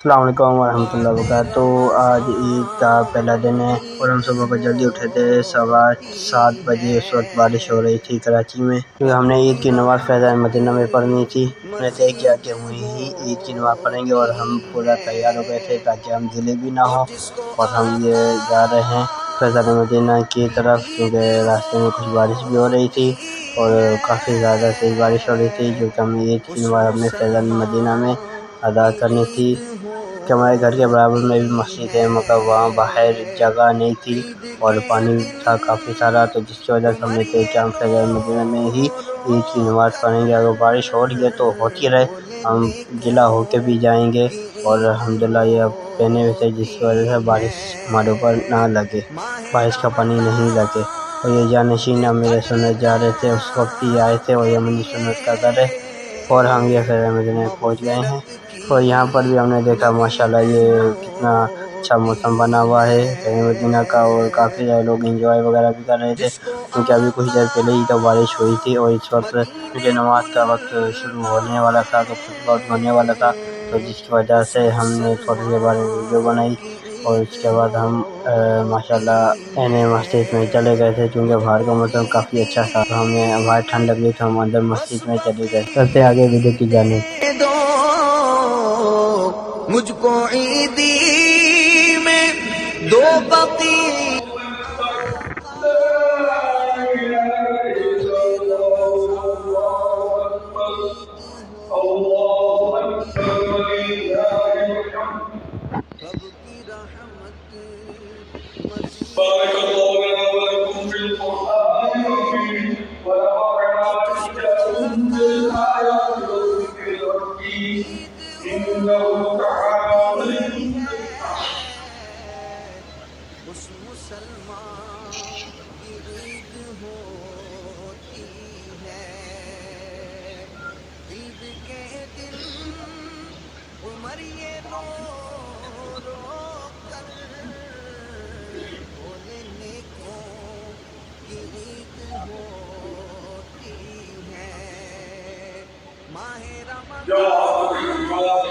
السلام علیکم ورحمۃ اللہ وبرکاتہ۔ تو آج عید کا پہلا دن ہے اور ہم صبح کو جلدی اٹھے تھے 7:15 بجے۔ اس وقت بارش ہو رہی تھی کراچی میں، کیونکہ ہم نے عید کی نماز فیضان مدینہ میں پڑھنی تھی۔ ہم نے طے کیا کہ وہیں ہی عید کی نماز پڑھیں گے، اور ہم پورا تیار ہو گئے تھے تاکہ ہم ڈیلے بھی نہ ہوں۔ اور ہم یہ جا رہے ہیں فیضان مدینہ کی طرف، کیونکہ راستے میں کچھ بارش بھی ہو رہی تھی اور کافی زیادہ تیز بارش ہو رہی تھی، کیونکہ ہم عید کی نماز اپنے فیضان مدینہ میں ادا کرنی تھی کہ ہمارے گھر کے برابر میں بھی مسجد ہے، مگر وہاں باہر جگہ نہیں تھی اور پانی تھا کافی سارا، تو جس کی وجہ سے ہم نے طے کیا ہم فیضان مدینہ میں ہی عید کی نماز پڑھیں گے۔ اگر بارش ہو رہی ہے تو ہوتی رہے، ہم گلا ہو کے بھی جائیں گے، اور الحمدللہ یہ اب پہنے ہوئے تھے جس کی وجہ سے بارش ہمارے اوپر نہ لگے، بارش کا پانی نہیں لگے۔ اور یہ جانشین امیر سنت جا رہے تھے، اس وقت ہی آئے تھے، اور یہ منی سنت کا گھر ہے، اور ہم یہ فیضان مدینہ میں پہنچ گئے ہیں۔ اور یہاں پر بھی ہم نے دیکھا ماشاءاللہ یہ کتنا اچھا موسم بنا ہوا ہے فیضان مدینہ کا، اور کافی سارے لوگ انجوائے وغیرہ بھی کر رہے تھے، کیونکہ ابھی کچھ دیر پہلے ہی تو بارش ہوئی تھی، اور اس وقت کیونکہ نماز کا وقت شروع ہونے والا تھا تو خطبہ ہونے والا تھا، تو جس کی وجہ سے ہم نے تھوڑی دیر بعد ویڈیو بنائی، اور اس کے بعد ہم ماشاءاللہ مسجد میں چلے گئے تھے، کیونکہ باہر کا موسم کافی اچھا تھا، تو ہمیں باہر ٹھنڈ لگ رہی تو ہم اندر مسجد میں چلے گئے۔ چلتے آگے ویڈیو کی جانب۔ دو مجھ کو عیدی میں دو بقی بارك الله لنا ولكم في القرآن العظيم ونفعنا وإياكم بالآيات والذكر الحكيم إنه تعالى اس مسلمان کی عید ہوتی ہے، عید کے دن عمر یہ رو رو کر بولے نیکوں کی عید ہوتی ہے، ماہ رمضان کے قدر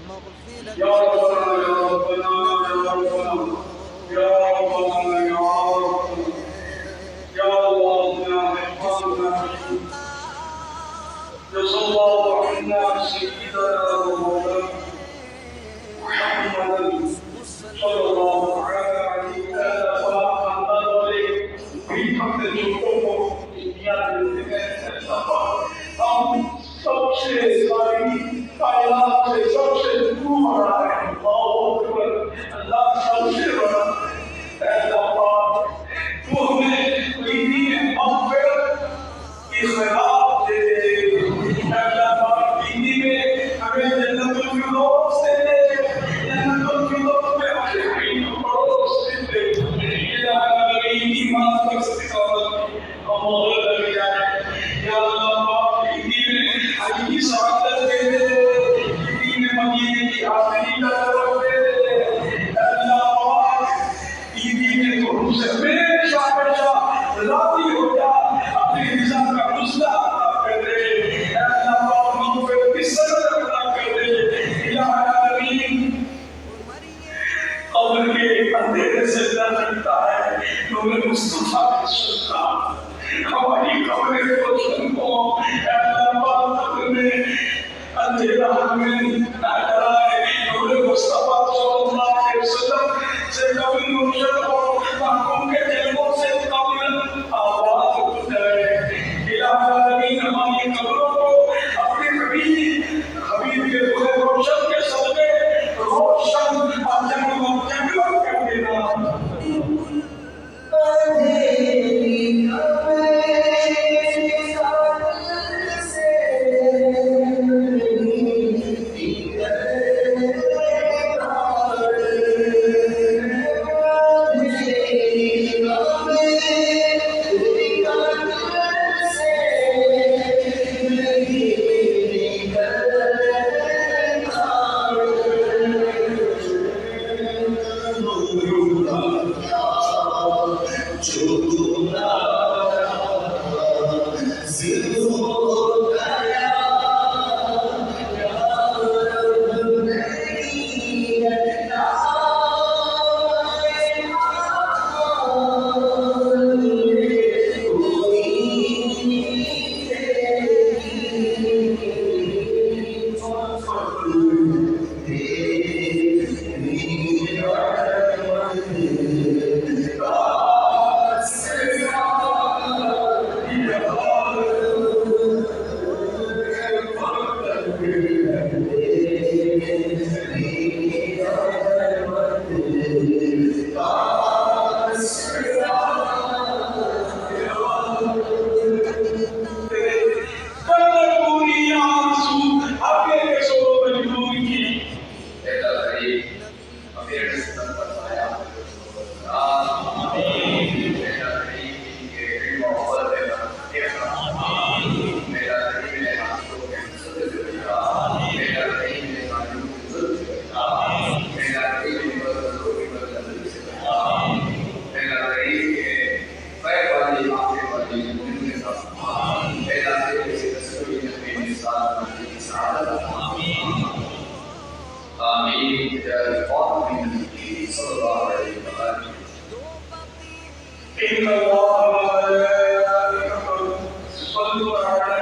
مغفرت جزا الله عنا سيدنا ومولانا محمدا صلى الله تعالى عليه وسلم في حق الحقوق ہم سب سے ساری کائنات سے سب سے دور ہو رہا ہے، اللہ اکبر، اللہ سب سے بڑا ہے۔ اللہ پاک تو ہمیں عیدی مغفرت کی خیرات دے دے، اللہ پاک عیدی میں ہمیں جنت الفردوس دے دے، جنت الفردوس میں ہمیں عید الفردوس دے دے، یا عیدی ماں تک استقامت ہمارے لگ جائے، یا اللہ پاک عیدی میں عیدی سعادت دے دے، عیدی میں مدینے کی آخری کا طرف دے دے، اللہ پاک عیدی میں تو ہم سے ہمیشہ ہمیشہ راضی ہو جا، اپنی رضا کا حوصلہ عطا کر دے، اللہ پاک مغفرت کی سند عطا کر دے، یا العالمین۔ قبر کے اندھیرے سے ڈر لگتا ہے، نور مصطفیٰ کی شفاعت ہماری قبر روشن کو، اے اللہ پاک قبر میں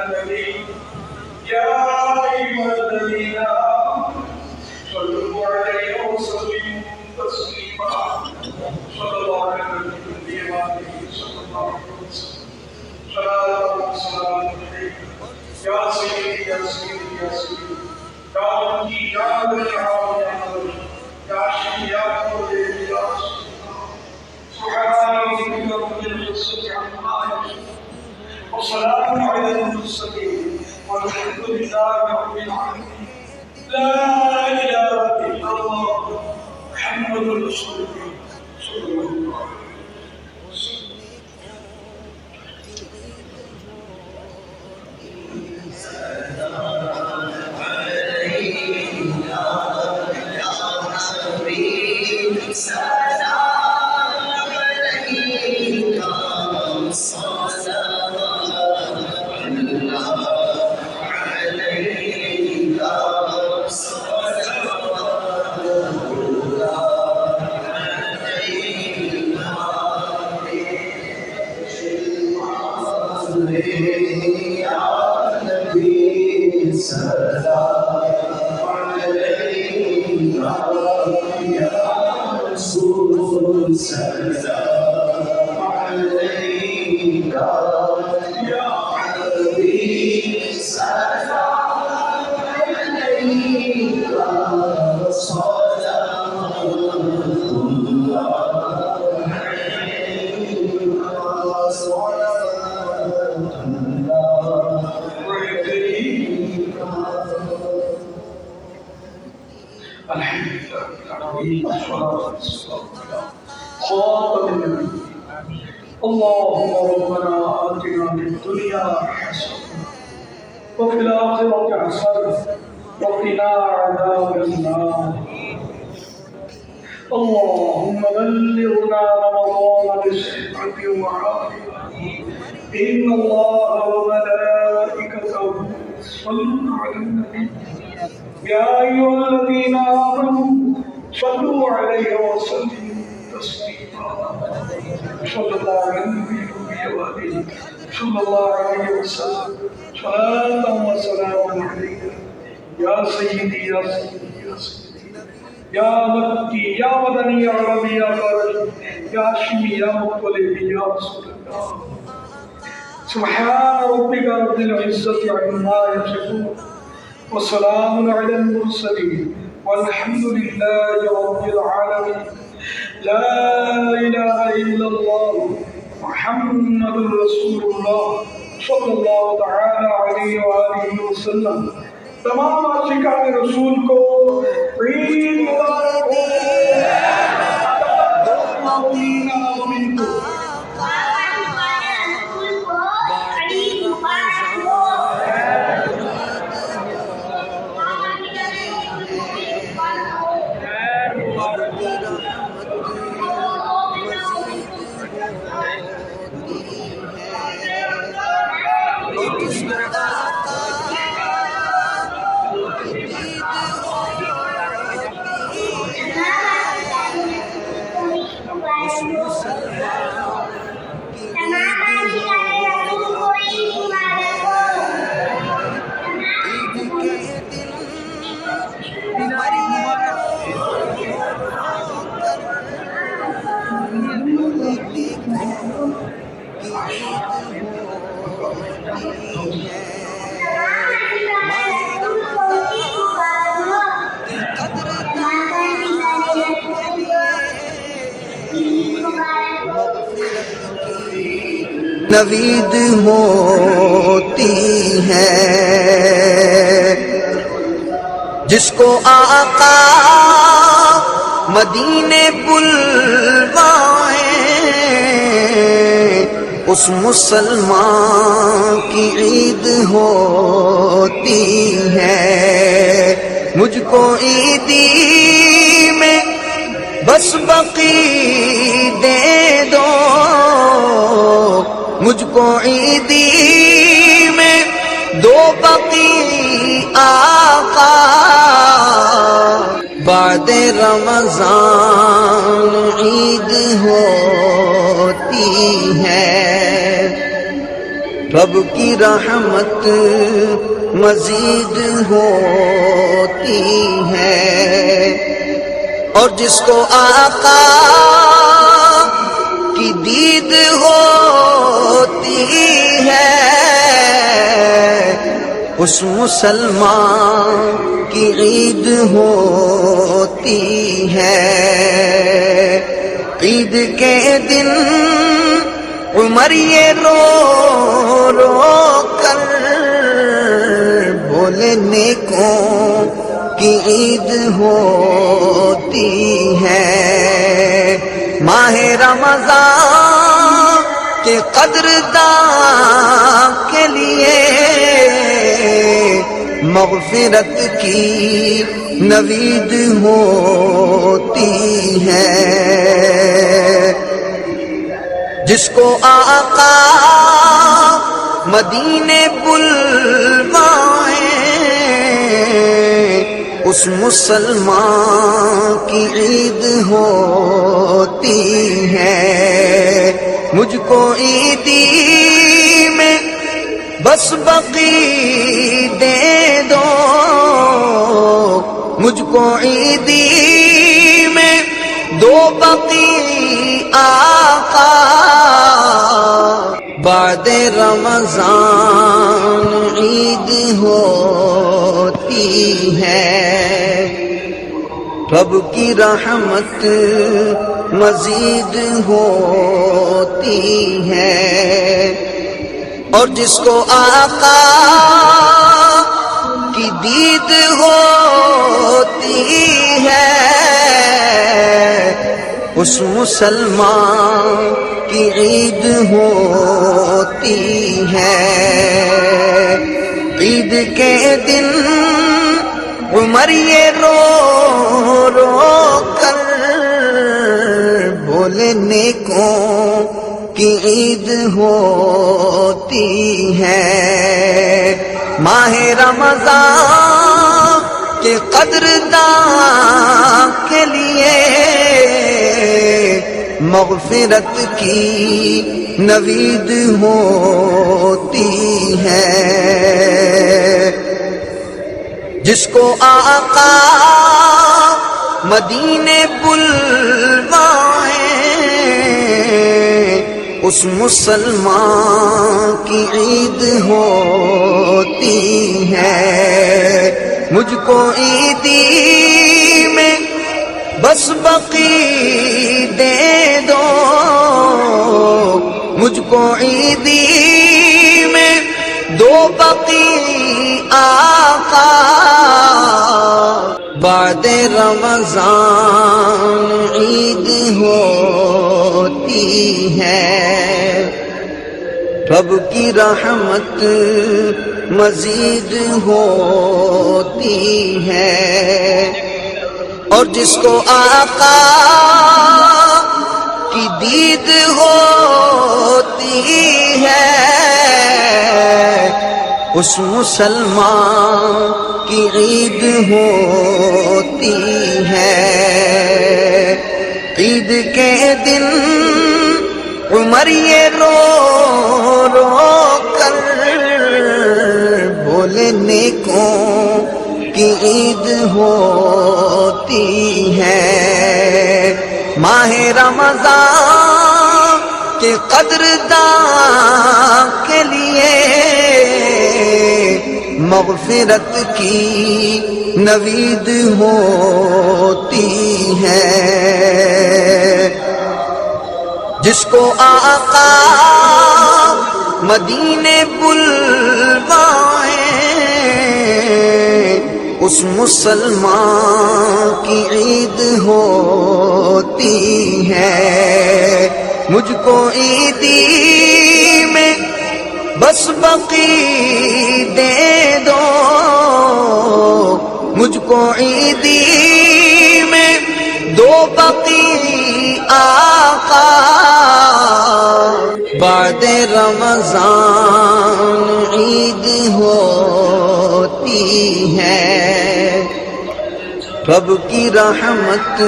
النبي يا أيها الذين آمنوا صلوا عليه وسلموا تسليما صلى الله على النبي وآله صلى الله عليه وسلم صلاة وسلام عليك يا سيدي يا سيدي يا سيدي يا مكي يا بديع يا مدد يا شفيع يا مولد يا سبحان ربك رب العزة عما يصفون وسلام على المرسلين والحمد لله رب العالمين لا إله إلا الله محمد رسول الله صلى الله عليه وسلم. اللهم ربنا آتنا في الدنيا حسنة وفي الآخرة حسنة وقنا عذاب النار. اللهم بلغنا رمضان بصحة وعافية. إن الله وملائكته يصلون على النبي يا أيها الذين آمنوا صلوا عليه وسلموا تسليما صلى الله على النبي وآله صلى الله عليه وسلم صلاة وسلام عليك يا سيدي يا سيدي يا سيدي يا مكي يا مدني يا عربي يا فارس يا هاشمي يا مطلب يا رسول الله. سبحان ربك رب العزة عما يصفون وسلام على المرسلين والحمد لله رب العالمين. لا إله إلا الله محمد رسول الله صلی اللہ تعالی علیہ وآلہ وسلم. تمام عاشقان رسول کو عید مبارک ہو. آمین آمین. نوید ہوتی ہے جس کو آقا مدینے بلوائے، اس مسلمان کی عید ہوتی ہے. مجھ کو عیدی میں بس بقی دے دو، مجھ کو عیدی میں دو بقی آقا. بعد رمضان عید ہوتی ہے. رب کی رحمت مزید ہوتی ہے، اور جس کو آقا کی دید ہوتی ہے اس مسلمان کی عید ہوتی ہے۔ عید کے دن عمر یہ رو رو کر بولے نیکوں کی عید ہوتی ہے۔ ماہ رمضان کے قدرداں کے لیے مغفرت کی نوید ہوتی ہے۔ جس کو آقا مدینے بلوائیں اس مسلمان کی عید ہوتی ہے۔ مجھ کو عیدی میں بس بقی دے دو، مجھ کو عیدی میں دو بقی آقا، بعد رمضان عید ہوتی ہے۔ رب کی رحمت مزید ہوتی ہے، اور جس کو آقا کی دید ہوتی ہے اس مسلمان کی عید ہوتی ہے۔ عید کے دن عمر یہ رو رو کر بولے نیکوں کی عید ہوتی ہے۔ ماہ رمضان کے قدرداں کے لیے مغفرت کی نوید ہوتی ہے۔ جس کو آقا مدینے بلوائیں اس مسلمان کی عید ہوتی ہے۔ مجھ کو عیدی میں بس بقی دے دو، مجھ کو عیدی میں دو بقی آقا، بعد رمضان عید ہوتی ہے۔ رب کی رحمت مزید ہوتی ہے، اور جس کو آقا کی دید ہوتی ہے اس مسلمان کی عید ہوتی ہے۔ عید کے دن عمر یہ رو رو کر بولے نیکوں کی عید ہوتی ہے۔ ماہ رمضان کے قدرداں کے لیے مغفرت کی نوید ہوتی ہے۔ جس کو آقا مدینے بلوائیں اس مسلمان کی عید ہوتی ہے۔ مجھ کو عیدی میں بس بقی دے دو، مجھ کو عیدی میں دو بقی آقا، بعد رمضان عید ہوتی ہے۔ رب کی رحمت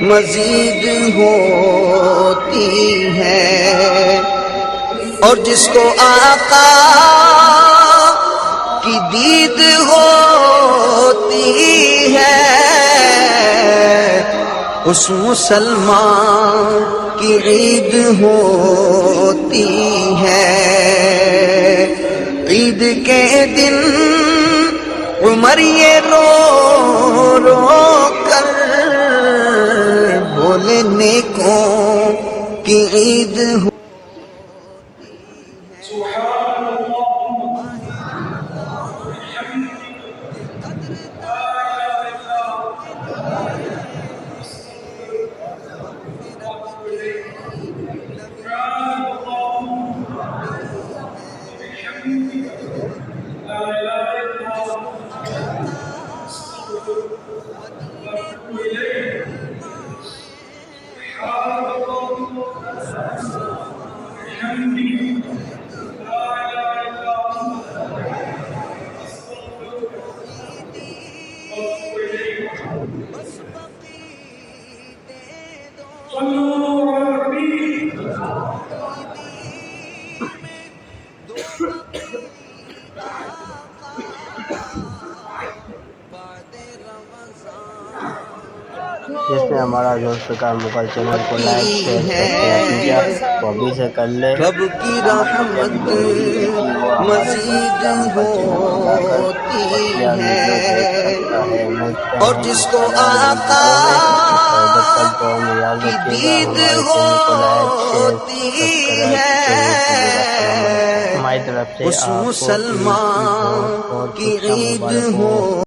مزید ہوتی ہے، اور جس کو آقا کی دید ہوتی ہے اس مسلمان کی عید ہوتی ہے. عید کے دن عمر یہ رو رو کر بولے نیکوں کی عید ہو. سبحان اللہ جس نے ہمارا ذوالفقار مغل چینل کو لائک شیئر سبسکرائب کیا وہ بھی سے کر لے. رب کی رحمت مزید ہوتی ہے اور جس کو آقا کی دید ہوتی ہے ہماری طرف سے اس مسلمان کی عید ہو.